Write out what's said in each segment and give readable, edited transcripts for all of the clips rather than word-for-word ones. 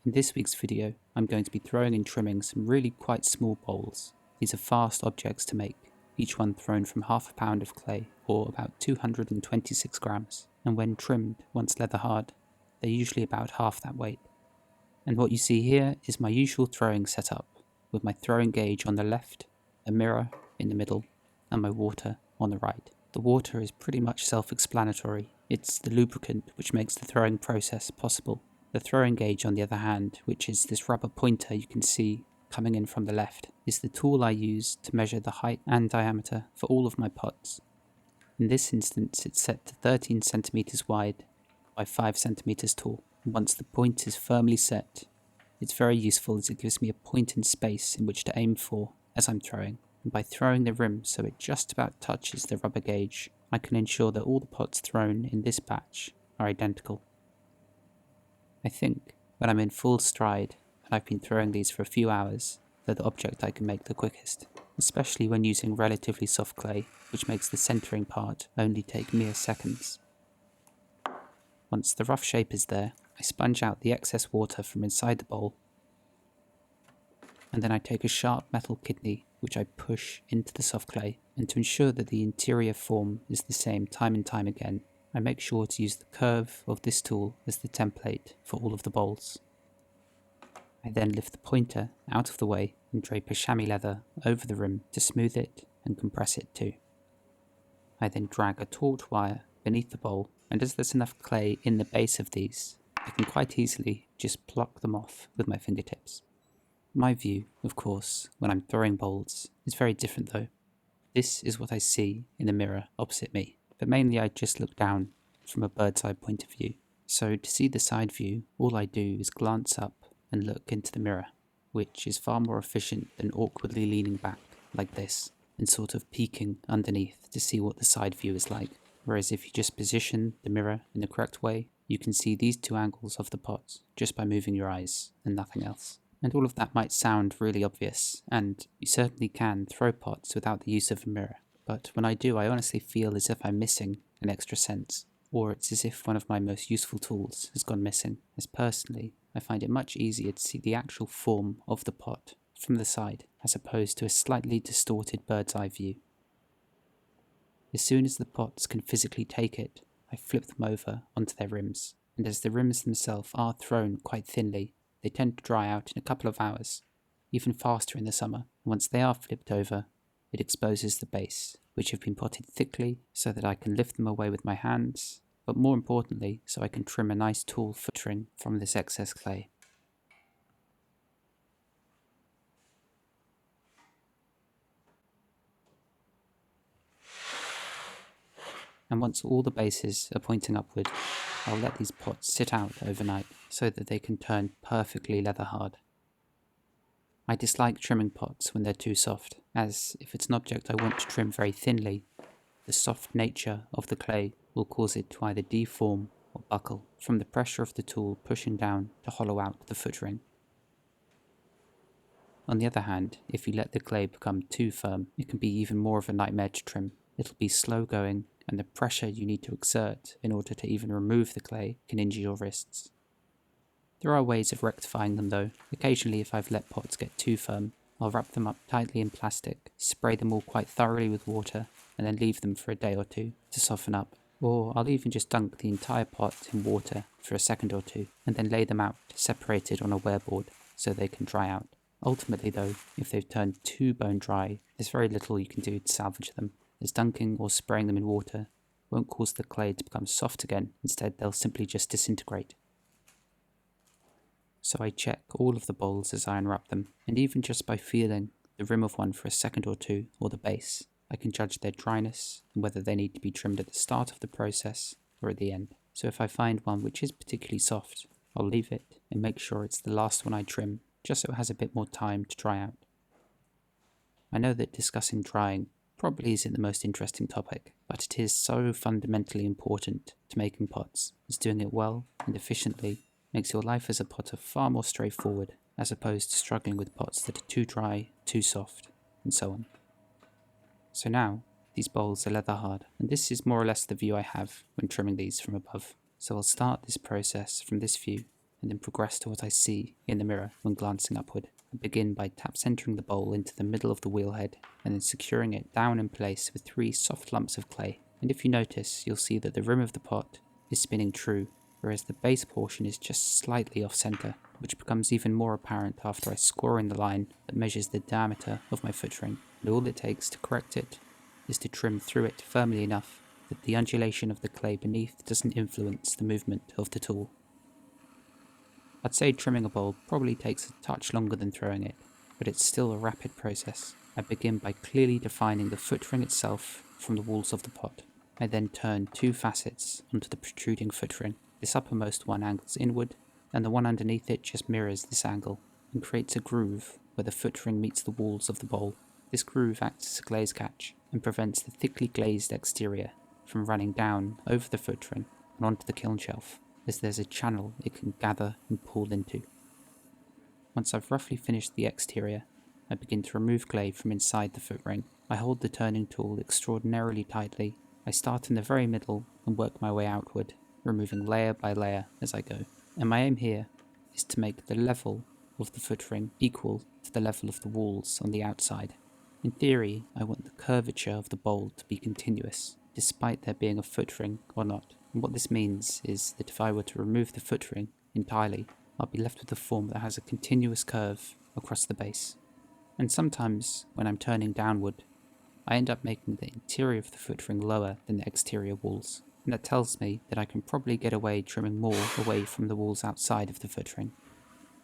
In this week's video, I'm going to be throwing and trimming some really quite small bowls. These are fast objects to make, each one thrown from half a pound of clay, or about 226 grams, and when trimmed, once leather hard, they're usually about half that weight. And what you see here is my usual throwing setup, with my throwing gauge on the left, a mirror in the middle, and my water on the right. The water is pretty much self-explanatory. It's the lubricant which makes the throwing process possible. The throwing gauge, on the other hand, which is this rubber pointer you can see coming in from the left, is the tool I use to measure the height and diameter for all of my pots. In this instance, it's set to 13 centimeters wide by 5 centimeters tall. And once the point is firmly set, it's very useful as it gives me a point in space in which to aim for as I'm throwing. And by throwing the rim so it just about touches the rubber gauge, I can ensure that all the pots thrown in this batch are identical. I think, when I'm in full stride, and I've been throwing these for a few hours, they're the object I can make the quickest, especially when using relatively soft clay, which makes the centering part only take mere seconds. Once the rough shape is there, I sponge out the excess water from inside the bowl, and then I take a sharp metal kidney which I push into the soft clay, and to ensure that the interior form is the same time and time again, I make sure to use the curve of this tool as the template for all of the bowls. I then lift the pointer out of the way and drape a chamois leather over the rim to smooth it and compress it too. I then drag a taut wire beneath the bowl, and as there's enough clay in the base of these, I can quite easily just pluck them off with my fingertips. My view, of course, when I'm throwing bowls, is very different though. This is what I see in the mirror opposite me, but mainly I just look down from a bird's eye point of view. So to see the side view, all I do is glance up and look into the mirror, which is far more efficient than awkwardly leaning back like this and sort of peeking underneath to see what the side view is like. Whereas if you just position the mirror in the correct way, you can see these two angles of the pot just by moving your eyes and nothing else. And all of that might sound really obvious, and you certainly can throw pots without the use of a mirror, but when I do, I honestly feel as if I'm missing an extra sense, or it's as if one of my most useful tools has gone missing, as personally, I find it much easier to see the actual form of the pot from the side, as opposed to a slightly distorted bird's eye view. As soon as the pots can physically take it, I flip them over onto their rims, and as the rims themselves are thrown quite thinly, they tend to dry out in a couple of hours, even faster in the summer. Once they are flipped over, it exposes the base, which have been potted thickly so that I can lift them away with my hands, but more importantly, so I can trim a nice tall footering from this excess clay. And once all the bases are pointing upward, I'll let these pots sit out overnight so that they can turn perfectly leather hard. I dislike trimming pots when they're too soft, as if it's an object I want to trim very thinly, the soft nature of the clay will cause it to either deform or buckle from the pressure of the tool pushing down to hollow out the footring. On the other hand, if you let the clay become too firm, it can be even more of a nightmare to trim. It'll be slow going, and the pressure you need to exert in order to even remove the clay can injure your wrists. There are ways of rectifying them though. Occasionally, if I've let pots get too firm, I'll wrap them up tightly in plastic, spray them all quite thoroughly with water, and then leave them for a day or two to soften up. Or I'll even just dunk the entire pot in water for a second or two, and then lay them out separated on a wearboard so they can dry out. Ultimately though, if they've turned too bone dry, there's very little you can do to salvage them, as dunking or spraying them in water won't cause the clay to become soft again. Instead, they'll simply just disintegrate. So I check all of the bowls as I unwrap them, and even just by feeling the rim of one for a second or two, or the base, I can judge their dryness and whether they need to be trimmed at the start of the process or at the end. So if I find one which is particularly soft, I'll leave it and make sure it's the last one I trim, just so it has a bit more time to dry out. I know that discussing drying probably isn't the most interesting topic, but it is so fundamentally important to making pots, as doing it well and efficiently makes your life as a potter far more straightforward, as opposed to struggling with pots that are too dry, too soft, and so on. So now, these bowls are leather hard, and this is more or less the view I have when trimming these from above. So I'll start this process from this view, and then progress to what I see in the mirror when glancing upward. I begin by tap centering the bowl into the middle of the wheel head, and then securing it down in place with 3 soft lumps of clay. And if you notice, you'll see that the rim of the pot is spinning true, whereas the base portion is just slightly off center, which becomes even more apparent after I score in the line that measures the diameter of my foot ring. And all it takes to correct it is to trim through it firmly enough that the undulation of the clay beneath doesn't influence the movement of the tool. I'd say trimming a bowl probably takes a touch longer than throwing it, but it's still a rapid process. I begin by clearly defining the foot ring itself from the walls of the pot. I then turn 2 facets onto the protruding foot ring. This uppermost one angles inward, and the one underneath it just mirrors this angle, and creates a groove where the foot ring meets the walls of the bowl. This groove acts as a glaze catch, and prevents the thickly glazed exterior from running down over the foot ring and onto the kiln shelf, as there's a channel it can gather and pull into. Once I've roughly finished the exterior, I begin to remove clay from inside the foot ring. I hold the turning tool extraordinarily tightly. I start in the very middle and work my way outward, removing layer by layer as I go. And my aim here is to make the level of the foot ring equal to the level of the walls on the outside. In theory, I want the curvature of the bowl to be continuous, despite there being a foot ring or not. And what this means is that if I were to remove the foot ring entirely, I'll be left with a form that has a continuous curve across the base. And sometimes, when I'm turning downward, I end up making the interior of the foot ring lower than the exterior walls. And that tells me that I can probably get away trimming more away from the walls outside of the foot ring.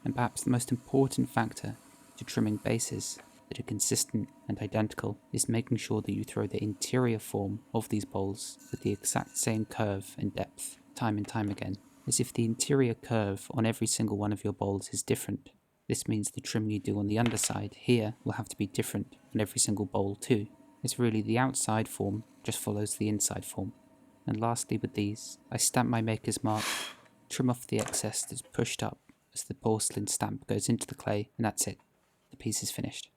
And perhaps the most important factor to trimming bases that are consistent and identical is making sure that you throw the interior form of these bowls with the exact same curve and depth time and time again. As if the interior curve on every single one of your bowls is different, this means the trim you do on the underside here will have to be different on every single bowl too. It's really the outside form just follows the inside form. And lastly with these, I stamp my maker's mark, trim off the excess that's pushed up as the porcelain stamp goes into the clay, and that's it. The piece is finished.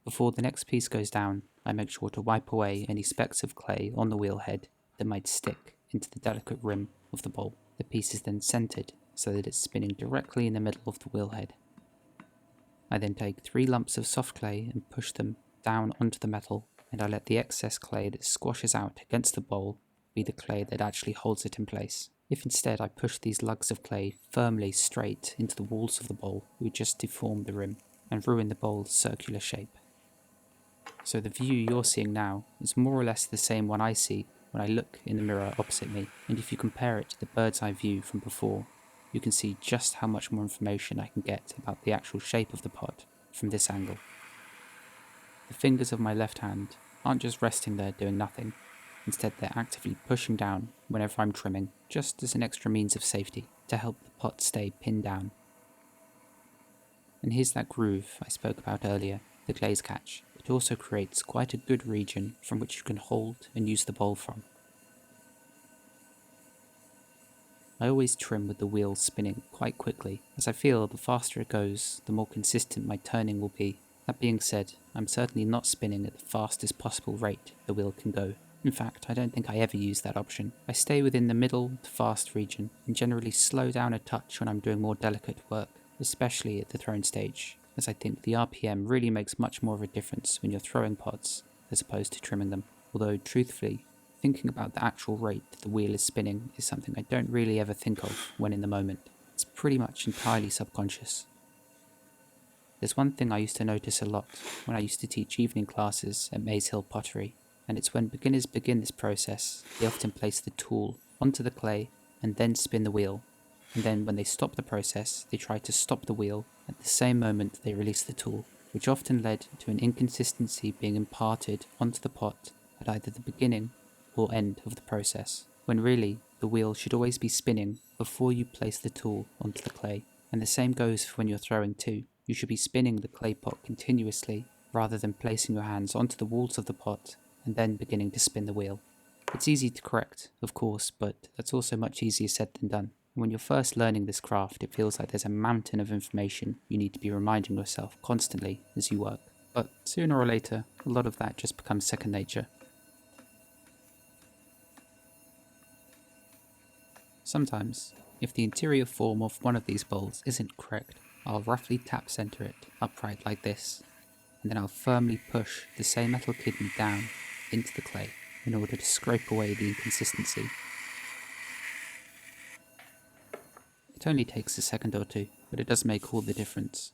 Before the next piece goes down, I make sure to wipe away any specks of clay on the wheel head that might stick into the delicate rim of the bowl. The piece is then centered so that it's spinning directly in the middle of the wheel head. I then take 3 lumps of soft clay and push them down onto the metal, and I let the excess clay that squashes out against the bowl be the clay that actually holds it in place. If instead I push these lugs of clay firmly straight into the walls of the bowl, it would just deform the rim and ruin the bowl's circular shape. So the view you're seeing now is more or less the same one I see when I look in the mirror opposite me, and if you compare it to the bird's eye view from before, you can see just how much more information I can get about the actual shape of the pot from this angle. The fingers of my left hand aren't just resting there doing nothing, instead they're actively pushing down whenever I'm trimming, just as an extra means of safety to help the pot stay pinned down. And here's that groove I spoke about earlier, the glaze catch. It also creates quite a good region from which you can hold and use the bowl from. I always trim with the wheel spinning quite quickly, as I feel the faster it goes, the more consistent my turning will be. That being said, I'm certainly not spinning at the fastest possible rate the wheel can go. In fact, I don't think I ever use that option. I stay within the middle to fast region, and generally slow down a touch when I'm doing more delicate work, especially at the throwing stage, as I think the RPM really makes much more of a difference when you're throwing pots as opposed to trimming them. Although, truthfully, thinking about the actual rate that the wheel is spinning is something I don't really ever think of when in the moment. It's pretty much entirely subconscious. There's one thing I used to notice a lot when I used to teach evening classes at Maze Hill Pottery, and it's when beginners begin this process, they often place the tool onto the clay and then spin the wheel, and then when they stop the process, they try to stop the wheel at the same moment they release the tool, which often led to an inconsistency being imparted onto the pot at either the beginning or end of the process, when really the wheel should always be spinning before you place the tool onto the clay. And the same goes for when you're throwing too. You should be spinning the clay pot continuously rather than placing your hands onto the walls of the pot and then beginning to spin the wheel. It's easy to correct, of course, but that's also much easier said than done. When you're first learning this craft, it feels like there's a mountain of information you need to be reminding yourself constantly as you work. But sooner or later, a lot of that just becomes second nature. Sometimes, if the interior form of one of these bowls isn't correct, I'll roughly tap center it upright like this, and then I'll firmly push the same metal kidney down into the clay in order to scrape away the inconsistency. It only takes a second or two, but it does make all the difference.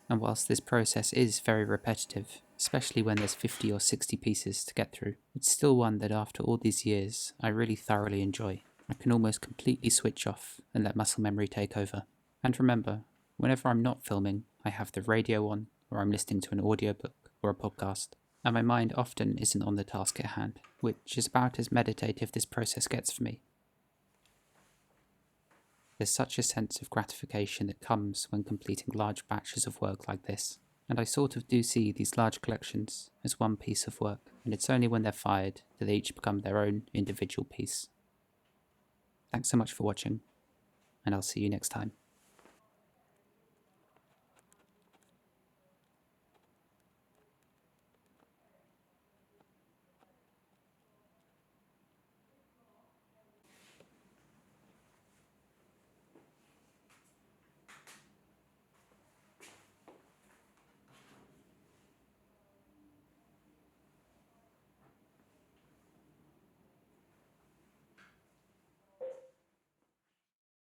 And whilst this process is very repetitive, especially when there's 50 or 60 pieces to get through, it's still one that after all these years I really thoroughly enjoy. I can almost completely switch off and let muscle memory take over. And remember, whenever I'm not filming, I have the radio on, or I'm listening to an audiobook or a podcast, and my mind often isn't on the task at hand, which is about as meditative this process gets for me. There's such a sense of gratification that comes when completing large batches of work like this, and I sort of do see these large collections as one piece of work, and it's only when they're fired that they each become their own individual piece. Thanks so much for watching, and I'll see you next time.